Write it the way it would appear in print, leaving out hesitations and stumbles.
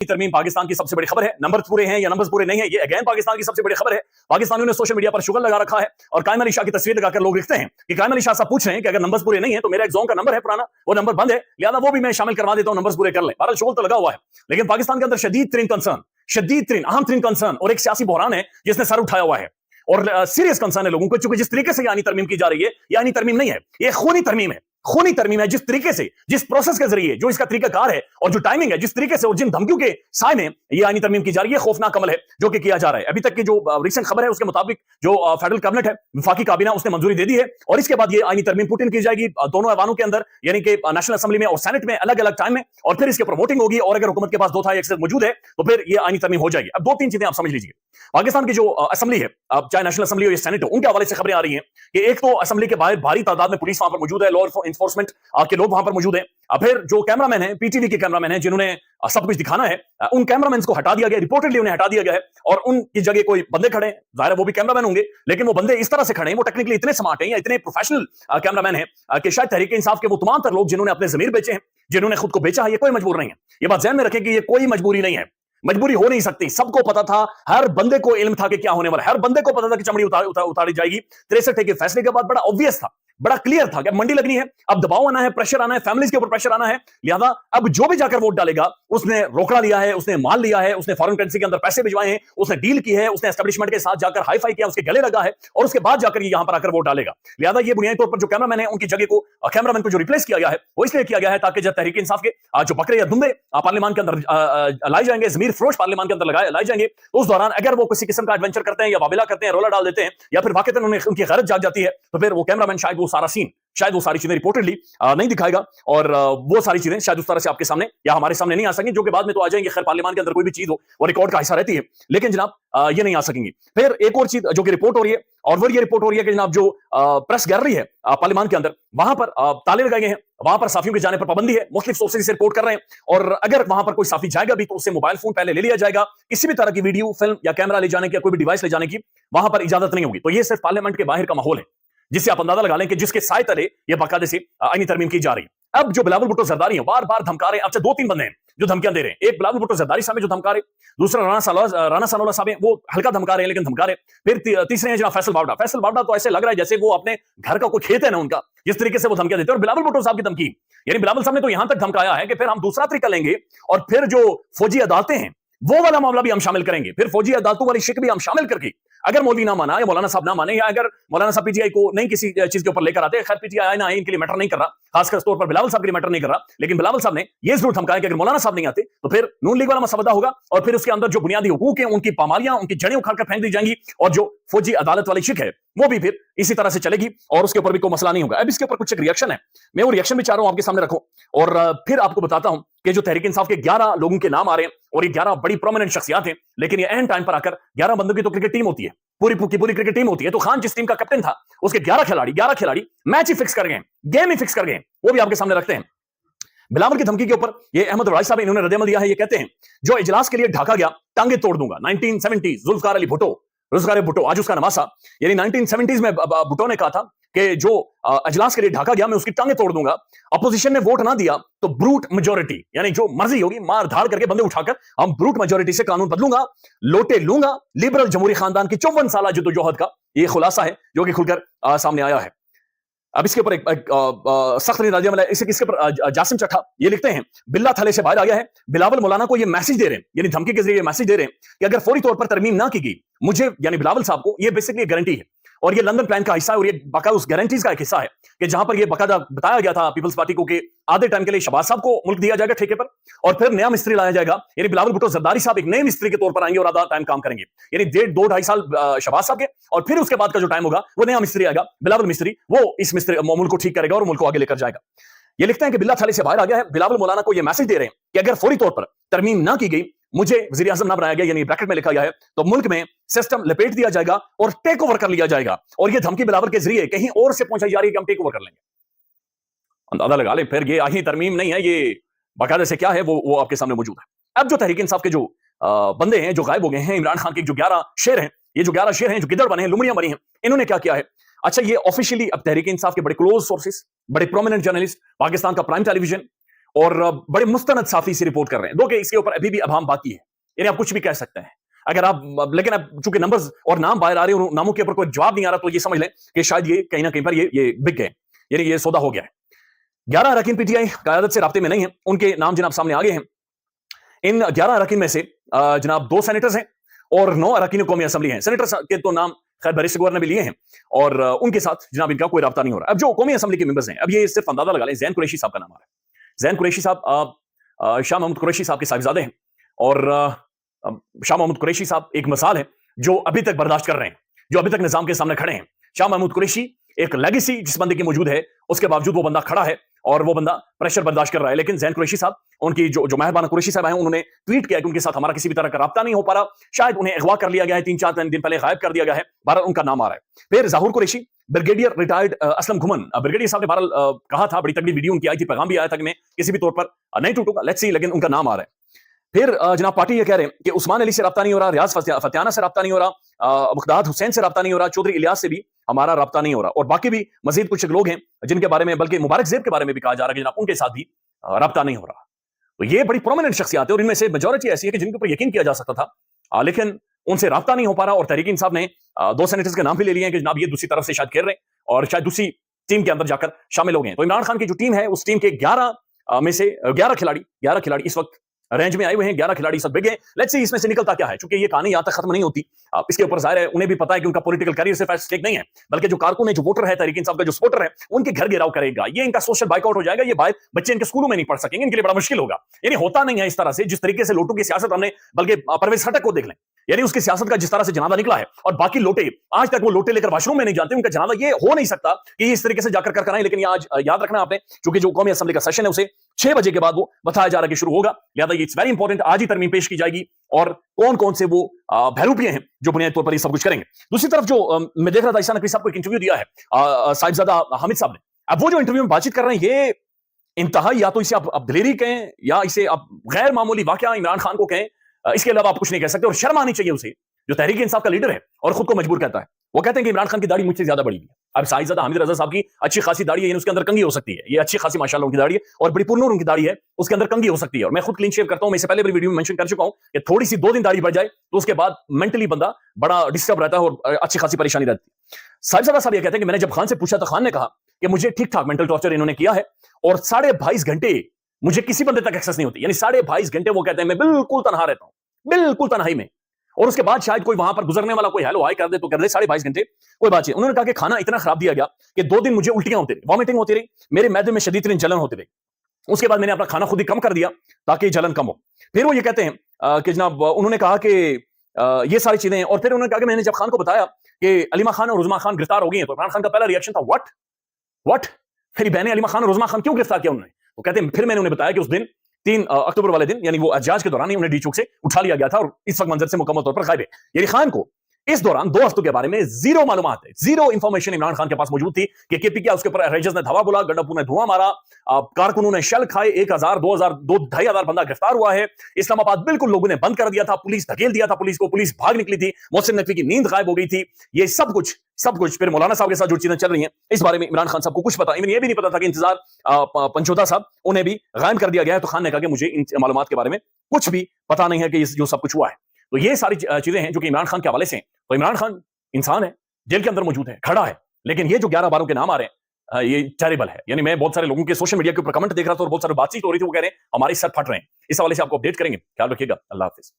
तरमीम पाकिस्तान की सबसे बड़ी खबर है। नंबर पूरे हैं या नंबर्स पूरे नहीं है, ये अगेन पाकिस्तान की सबसे बड़ी खबर है। पाकिस्तानियों ने सोशल मीडिया पर शुगर लगा रखा है और कायम अली शाह की तस्वीर लगाकर लोग लिखते हैं कि कायम अली शाह साहब पूछ रहे हैं कि अगर नंबर्स पूरे नहीं है तो मेरा एक जोन का नंबर है पुराना, वो नंबर बंद है, लिहाजा वो भी मैं शामिल करवा देता हूं, नंबर्स पूरे कर लें। बहरहाल शुगर तो लगा हुआ है, लेकिन पाकिस्तान के अंदर शदीद तरीन कंसर्न, शदीद तरीन अहम तरीन कंसर्न और एक सियासी बहरान है जिसने सर उठाया हुआ है और सीरियस कंसर्न है लोगों को, चूंकि जिस तरीके से यानी तरमीम की जा रही है, यानी तरमीम नहीं है, ये खूनी तरमीम है। खूनी तरमीम है। जिस तरीके से, जिस प्रोसेस के जरिए, जो इसका तरीकाकार है और जो टाइमिंग है, जिस तरीके से और जिन धमकियों के साय में ये आईनी तरमीम की जा रही है, खौफनाक अमल है जो कि किया जा रहा है। अभी तक की जो रिसेंट खबर है उसके मुताबिक जो फेडरल कैबिनेट है, वफाकी काबीना, उसने मंजूरी दे दी है और इसके बाद ये आईनी तरमीम पुट इन की जाएगी दोनों ऐवानों के अंदर, यानी कि नेशनल असेंबली में और सेनेट में अलग अलग टाइम में, और फिर इसके पर वोटिंग होगी और अगर हुकूमत के पास दो तिहाई अक्सर मौजूद है तो फिर ये आईनी तरमीम हो जाएगी। अब दो तीन चीजें आप समझ लीजिए। पाकिस्तान की जो असेंबली है, चाहे नेशनल असेंबली हो या सेनेट हो, उनके हवाले से खबरें आ रही हैं कि एक तो असेंबली के बाहर भारी तादाद में पुलिस वहां पर मौजूद है, लॉ एनफोर्समेंट के लोग वहां पर मौजूद हैं। फिर जो कैमरामैन है, पीटीवी के कैमरामैन है जिन्होंने सब कुछ दिखाना है, उन कैमरामैन को हटा दिया गया, रिपोर्टेडली उन्हें हटा दिया गया है और उनकी जगह कोई बंदे खड़े हैं, जाहिर है वो भी कैमरामैन होंगे, लेकिन वो बंदे इस तरह से खड़े हैं, वो टेक्निकली इतने स्मार्ट हैं या इतने प्रोफेशनल कैमरामैन हैं कि शायद तहरीक इंसाफ के वो तमाम तर लोग जिन्होंने अपने जमीर बेचे हैं, जिन्होंने खुद को बेचा है, ये कोई मजबूर नहीं है। ये बात ध्यान में रखें कि ये कोई मजबूरी नहीं है, मजबूरी हो नहीं सकती। सबको पता था, हर बंदे को इल्म था कि क्या होने वाला है, हर बंदे को पता था कि चमड़ी उतारी जाएगी। 63 के फैसले के बाद बड़ा ऑब्वियस था, बड़ा क्लियर था कि मंडी लगनी है, अब दबाव आना है, प्रेशर आना है, फैमिलीज के ऊपर प्रेशर आना है, लिहाजा अब जो भी जाकर वोट डालेगा उसने रोकड़ा लिया है, उसने माल लिया है, उसने फॉरेन करेंसी के अंदर पैसे भिजवाए हैं, उसने डील की है, उसने एस्टेब्लिशमेंट के साथ जाकर हाई फाई किया, उसके गले लगा है और उसके बाद जाकर ये यहां पर आकर वोट डालेगा। लिहाजा ये बुनियादी तौर पर जो कैमरामैन है उनकी जगह को, कैमरामैन को जो रिप्लेस किया गया है वो इसलिए किया गया है ताकि जब तहरीक इंसाफ के जो बकरे या दुम्बे पार्लियामान के अंदर लाए जाएंगे, जमीर फरोश पार्लियामान के अंदर लाए जाएंगे, तो उस दौरान अगर वो किसी किस्म का एडवेंचर करते हैं या वाबिला करते हैं, रोला डाल देते हैं या फिर वाकई उनकी गैरत जाग जाती है, तो फिर वो कैमरामैन शायद वो सारा सीन, शायद वो सारी चीजें रिपोर्टेडली नहीं दिखाएगा और वो सारी चीजें शायद उस तरह से आपके सामने या हमारे सामने नहीं आ सकेंगी, जो कि बाद में तो आ जाएंगे। खैर, पार्लियामान के अंदर कोई भी चीज हो वो रिकॉर्ड का हिस्सा रहती है, लेकिन जनाब ये नहीं आ सकेंगी। फिर एक और चीज जो कि रिपोर्ट हो रही है, और वो ये रिपोर्ट हो रही है कि जनाब जो प्रेस गैलरी है पार्लियामान के अंदर, वहां पर ताले लगाए गए हैं, वहां पर साफियों के जाने पर पाबंदी है, मुख्तलिफ सोर्सेज से रिपोर्ट कर रहे हैं और अगर वहां पर कोई साफी जाएगा भी तो उससे मोबाइल फोन पहले ले लिया जाएगा, किसी भी तरह की वीडियो, फिल्म या कैमरा ले जाने की या कोई भी डिवाइस ले जाने की वहां पर इजाजत नहीं होगी। तो ये सिर्फ पार्लियामेंट के बाहर का माहौल है जिससे आप अंदाजा लगा लें कि जिसके साए तले ये बाकायदे से आईनी तरमीम की जा रही है। अब जो बिलावल भुट्टो जरदारी हैं, बार बार धमका रहे हैं। अच्छा, दो तीन बंदे हैं जो धमकियां दे रहे हैं। एक बिलावल भुट्टो जरदारी साहब जो धमका रहे, दूसरा राना सनाउल्लाह साहब हैं, वो हल्का धमका रहे हैं लेकिन धमका रहे। फिर तीसरे हैं जनाब फैसल बावड़ा। फैसल बावड़ा तो ऐसे लग रहा है जैसे वो अपने घर का कोई खेत है ना उनका, जिस तरीके से वो धमकियां देते हैं। और बिलावल भुट्टो साहब की धमकी, यानी बिलावल साहब ने तो यहां तक धमकाया है कि फिर हम दूसरा तरीका लेंगे और फिर जो फौजी अदालतें हैं वो वाला मामला भी हम शामिल करेंगे, फिर फौजी अदालतों वाली शिक भी हम शामिल करके, अगर मौलवी ना माना या मौलाना साहब ना माने या अगर मौलाना साहब पीटीआई को नहीं किसी चीज के ऊपर लेकर आते, खैर पीटीआई ना इनके लिए मैटर नहीं कर रहा, खासकर तौर पर बिलावल साहब के लिए मैटर नहीं कर रहा, लेकिन बिलावल साहब ने यह जरूर धमकाया कि अगर मौलाना साहब नहीं आते तो फिर नून लीग वाला मसवदा होगा और फिर उसके अंदर जो बुनियादी हुकूक है उनकी पामालियां, उनकी जड़ें उखाड़कर फेंक दी जाएंगी और जो फौजी अदालत वाली शिक है वो भी फिर इसी तरह से चलेगी और उसके ऊपर भी कोई मसला नहीं होगा। अब इसके ऊपर कुछ एक रिएक्शन है, मैं वो रिएक्शन भी चाह रहा हूं आपके सामने रखूं और फिर आपको बताता हूं कि जो तहरीक इंसाफ के 11 लोगों के नाम आ रहे हैं और ये 11 बड़ी प्रोमिनेंट शख्सियत हैं, लेकिन ये एंड टाइम पर आकर 11 बंदों की तो क्रिकेट टीम होती है, पूरी क्रिकेट टीम होती है। तो खान जिस टीम का कैप्टन था उसके 11 खिलाड़ी मैच ही फिक्स कर गए, गेम ही फिक्स कर गए, वो भी आपके सामने रखते हैं। बिलावल की धमकी के ऊपर ये अहमद राय साहब इन्होंने रद्द-ए-अमल दिया है। ये कहते हैं जो इजलास के लिए ढाका गया टांगे तोड़ दूंगा। 1970 जुल्फकार अली भुट्टो आज उसका नवासा, यानी 1970s में भुट्टो ने कहा था कि जो अजलास के लिए ढाका गया मैं उसकी टांगे तोड़ दूंगा। अपोजिशन ने वोट ना दिया तो ब्रूट मेजोरिटी, यानी जो मर्जी होगी मार धाड़ करके बंदे उठाकर हम ब्रूट मेजोरिटी से कानून बदलूंगा, लोटे लूंगा। लिबरल जमहूरी खानदान की 54 साल जद्दोजहद का ये खुलासा है जो कि खुलकर सामने आया है। अब इसके ऊपर एक सख्त रद्द-ए-अमल है। इसके ऊपर जासिम चट्ठा ये लिखते हैं, बिल्ला थले से बाहर आ गया है। बिलावल मौलाना को ये मैसेज दे रहे हैं, यानी धमकी के जरिए मैसेज दे रहे हैं कि अगर फौरी तौर पर तरमीम ना की गई, मुझे यानी बिलावल साहब को ये बेसिकली गारंटी है और ये लंदन प्लान का हिस्सा है और ये बाकायदा उस गारंटीज का एक हिस्सा है कि जहां पर ये बाकायदा बताया गया था पीपल्स पार्टी को कि आधे टाइम के लिए शहबाज साहब को मुल्क दिया जाएगा ठेके पर और फिर नया मिस्त्री लाया जाएगा, यानी बिलावल भुट्टो जरदारी साहब एक नए मिस्त्री के तौर पर आएंगे और आधा टाइम काम करेंगे, यानी 1.5-2.5 साल शहबाज साहब के और फिर उसके बाद का जो टाइम होगा वो नया मिस्त्री आएगा, बिलावल मिस्त्री, वो इस मिस्त्री मुल्क को ठीक करेगा और मुल्क को आगे लेकर जाएगा। ये लिखते हैं कि बिल्ला थाली से बाहर आ गया है। बिलावल मौलाना को ये मैसेज दे रहे हैं कि अगर फौरी तौर पर तरमीम ना की गई, मुझे वज़ीर आज़म ना बनाया गया, यानी ब्रैकेट में लिखा गया है, तो मुल्क में सिस्टम लपेट दिया जाएगा और टेक ओवर कर लिया जाएगा और ये धमकी बिलावल के जरिए कहीं और से पहुंचाई जा रही है कि हम टेक ओवर कर लेंगे। अंदाजा लगा ले फिर ये आही तरमीम नहीं है, ये बाकायदा से क्या है वो आपके सामने मौजूद है। अब जो तहरीक इंसाफ के जो बंदे हैं जो गायब हो गए हैं, इमरान खान के जो 11 शेर हैं, ये जो 11 शेर हैं जो गिदड़ बने हैं, लुमड़ियां बनी हैं, इन्होंने क्या किया है? अच्छा, ये ऑफिशियली अब तहरीक इंसाफ के बड़े क्लोज सोर्सेस, बड़े प्रोमिनेंट जर्नलिस्ट, पाकिस्तान का प्राइम टेलीविजन اور بڑے مستند صافی سے رپورٹ کر رہے ہیں. دو کہ اس کے اوپر ابھی بھی ابہام باقی ہے, یعنی آپ کچھ بھی کہہ سکتے ہیں اگر آپ, لیکن اب چونکہ نمبرز اور نام باہر آ رہے ہیں اور ناموں کے اوپر کوئی جواب نہیں آ رہا, تو یہ سمجھ لیں کہ شاید یہ کہیں نہ کہیں پر یہ بک گئے, یعنی یہ سودا ہو گیا ہے. 11 اراکین پی ٹی آئی قیادت سے رابطے میں نہیں ہیں, ان کے نام جناب سامنے آ گئے ہیں. ان 11 اراکین میں سے جناب 2 سینیٹرز ہیں اور 9 اراکین قومی اسمبلی ہیں. سینیٹرز کے تو نام خیر بریش گور نے بھی لیے ہیں اور ان کے ساتھ جناب ان کا کوئی رابطہ نہیں ہو رہا. اب جو قومی اسمبلی کے ممبرز ہیں, اب یہ صرف اندازہ لگا لیں, زین قریشی صاحب کا نام آ رہا ہے. زین قریشی صاحب شاہ محمود قریشی صاحب کے صاحبزادے ہیں اور شاہ محمود قریشی صاحب ایک مثال ہے جو ابھی تک برداشت کر رہے ہیں, جو ابھی تک نظام کے سامنے کھڑے ہیں. شاہ محمود قریشی ایک لیگیسی جس بندے کی موجود ہے, اس کے باوجود وہ بندہ کھڑا ہے اور وہ بندہ پریشر برداشت کر رہا ہے. لیکن زین قریشی صاحب, ان کی جو مہربان قریشی صاحب ہیں, انہوں نے ٹویٹ کیا کہ ان کے ساتھ ہمارا کسی بھی طرح کا رابطہ نہیں ہو پا رہا, شاید انہیں اغوا کر لیا گیا ہے, 3-4 دن پہلے غائب کر دیا گیا ہے. بہرحال ان کا نام آ رہا ہے. پھر Zahoor Qureshi, brigadier retired Aslam Ghumman. Brigadier صاحب نے بہرحال کہا تھا, بڑی تگڑی ویڈیو ان کی آئی تھی, پیغام بھی آیا تھا کہ میں کسی بھی طور پر نہیں ٹوٹوں گا, لیٹس سی, لیکن ان کا نام آ رہا ہے. پھر جناب پارٹی یہ کہہ رہے ہیں کہ عثمان علی سے رابطہ نہیں ہو رہا, ریاض فتیانہ سے رابطہ نہیں ہو رہا, مقداد حسین سے رابطہ نہیں ہو رہا, چودھری الیاس سے بھی ہمارا رابطہ نہیں ہو رہا, اور باقی بھی مزید کچھ لوگ ہیں جن کے بارے میں, بلکہ مبارک زیب کے بارے میں بھی کہا جا رہا ہے کہ جناب ان کے ساتھ بھی رابطہ نہیں ہو رہا. تو یہ بڑی پرومیننٹ شخصیات ہیں اور ان میں سے میجورٹی ایسی ہے کہ جن کے اوپر یقین کیا جا سکتا تھا, لیکن ان سے رابطہ نہیں ہو پا رہا. اور تحریک انصاف نے 2 سینیٹرز کے نام بھی لے لیے ہیں کہ جناب یہ دوسری طرف سے شاید کھیل رہے ہیں اور شاید دوسری ٹیم کے اندر جا کر شامل ہو گئے ہیں. تو عمران خان کی جو ٹیم ہے, اس ٹیم کے 11 میں سے 11 کھلاڑی اس وقت رینج میں آئے ہوئے ہیں. 11 کھلاڑی سب بگ ہیں. لیٹس سی اس میں سے نکلتا کیا ہے, چونکہ یہ کہانی یہاں تک ختم نہیں ہوتی. اس کے اوپر ظاہر ہے انہیں بھی پتا ہے کہ ان کا پولیٹیکل کیریئر صرف اسٹیک نہیں ہے, بلکہ جو کارکن ہے, جو ووٹر ہے, تحریک انصاف کا جو سپورٹر ہے, ان کے گھر گھراؤ کرے گا. یہ ان کا سوشل بائک آؤٹ ہو جائے گا. یہ بچے ان کے اسکولوں میں نہیں پڑھ سکیں گے, ان کے لیے بڑا مشکل ہوگا. یعنی ہوتا نہیں ہے اس طرح سے جس طریقے سے لوٹوں کی سیاست ہم نے, بلکہ پرویز خٹک کو دیکھ لیں, یعنی اس کی سیاست کا جس طرح سے جنازہ نکلا ہے, اور باقی لوٹے آج تک وہ لوٹے لے کر واش روم میں نہیں جانتے. ان کا جنازہ یہ ہو نہیں سکتا کہ یہ اس طریقے سے جا کر کرائیں. لیکن یہ آج یاد رکھنا آپ نے, چونکہ جو قومی اسمبلی کا سیشن ہے اسے 6 بجے کے بعد وہ بتایا جا رہا ہے کہ شروع ہوگا, لہٰذا یہ اٹس ویری امپورٹنٹ, آج ہی ترمیم پیش کی جائے گی اور کون کون سے وہ بہروپیے ہیں جو بنیادی طور پر یہ سب کچھ کریں گے. دوسری طرف جو میں دیکھ رہا تھا, عیسیٰ نقوی صاحب کو ایک انٹرویو دیا ہے صاحبزادہ حامد صاحب نے. اب وہ جو انٹرویو میں بات چیت کر رہے ہیں, یہ انتہائی, یا تو اسے آپ دلیری کہیں یا اسے آپ غیر معمولی واقعہ عمران خان کو کہیں, اس کے علاوہ آپ کچھ نہیں کہہ سکتے. اور شرم آنی چاہیے اسے, جو تحریک انصاف کا لیڈر ہے اور خود کو مجبور کہتا ہے. وہ کہتے ہیں کہ عمران خان کی داڑھی مجھ سے زیادہ بڑی ہے. اب صاحبزادہ حامد رضا صاحب کی اچھی خاصی داڑھی ہے, یعنی اس کے اندر کنگھی ہو سکتی ہے, یہ اچھی خاصی ماشاءاللہ ان کی داڑھی ہے اور بڑی پرنور ان کی داڑھی ہے, اس کے اندر کنگھی ہو سکتی ہے. اور میں خود کلین شیو کرتا ہوں, میں اس سے پہلے بھی ویڈیو میں منشن کر چکا ہوں کہ تھوڑی سی 2 دن داڑھی بڑھ جائے تو اس کے بعد مینٹلی بندہ بڑا ڈسٹرب رہتا ہے اور اچھی خاصی پریشانی رہتی ہے. صاحبزادہ صاحب یہ کہتے ہیں کہ میں نے جب خان سے پوچھا تو خان نے کہا کہ مجھے ٹھیک ٹھاک مینٹل ٹارچر انہوں نے کیا ہے اور 22.5 گھنٹے مجھے کسی بندے تک ایکسس نہیں ہوتی. یعنی 22.5 گھنٹے وہ کہتے ہیں میں بالکل تنہا رہتا ہوں, بالکل تنہائی میں, اور اس کے بعد شاید کوئی وہاں پر گزرنے والا کوئی ہیلو ہائی کر دے تو کر دے. 22.5 گھنٹے کوئی بات نہیں. انہوں نے کہا کہ کھانا اتنا خراب دیا گیا کہ 2 دن مجھے الٹیاں ہوتی رہی, وامٹنگ ہوتی رہی, میرے معدے میں شدید ترین جلن ہوتی رہی. اس کے بعد میں نے اپنا کھانا خود ہی کم کر دیا تاکہ جلن کم ہو. پھر وہ یہ کہتے ہیں کہ جناب انہوں نے کہا کہ یہ ساری چیزیں ہیں. اور پھر انہوں نے کہا کہ میں نے جب خان کو بتایا کہ علیمہ خان اور عظمیٰ خان گرفتار ہو گئی ہیں, تو عمران خان کا پہلا ریئیکشن تھا واٹ میری بہنیں علیمہ خان اور عظمیٰ خان کیوں گرفتار کیا انہوں نے. وہ کہتے ہیں پھر میں نے انہیں بتایا کہ اس دن 3 اکتوبر والے دن, یعنی وہ احتجاج کے دوران ہی انہیں ڈی چوک سے اٹھا لیا گیا تھا اور اس وقت منظر سے مکمل طور پر غائب ہے. یعنی خان کو اس دوران 2 ہفتوں کے بارے میں زیرو معلومات ہے, زیرو انفارمیشن عمران خان کے پاس موجود تھی کہ کے پی کیا اس کے اوپر ریجز نے دھوا بولا, گنڈا پور نے دھواں مارا, کارکنوں نے شل کھائے, 1000 2000 2500 بندہ گرفتار ہوا ہے. اسلام آباد بالکل لوگوں نے بند کر دیا تھا, پولیس دھکیل دیا تھا پولیس کو, پولیس بھاگ نکلی تھی, محسن نقوی کی نیند غائب ہو گئی تھی. یہ سب کچھ پھر مولانا صاحب کے ساتھ جو چیزیں چل رہی ہیں اس بارے میں عمران خان صاحب کو کچھ پتا, ایون یہ بھی نہیں پتا تھا کہ انتظار پنچوتا صاحب انہیں بھی غائب کر دیا گیا ہے. تو خان نے کہا کہ مجھے ان معلومات کے بارے میں کچھ بھی پتا نہیں ہے کہ جو سب کچھ ہوا ہے. تو یہ ساری چیزیں ہیں جو کہ عمران خان کے حوالے سے ہیں. تو عمران خان انسان ہے, جیل کے اندر موجود ہے, کھڑا ہے, لیکن یہ جو 11-12 کے نام آ رہے ہیں یہ ٹیریبل ہے. یعنی میں بہت سارے لوگوں کے سوشل میڈیا کے اوپر کمنٹ دیکھ رہا تھا اور بہت سارے بات چیت ہو رہی تھی, وہ کہہ رہے ہیں ہماری سر پھٹ رہے ہیں. اس حوالے سے آپ کو اپڈیٹ کریں گے. خیال رکھیے گا. اللہ حافظ.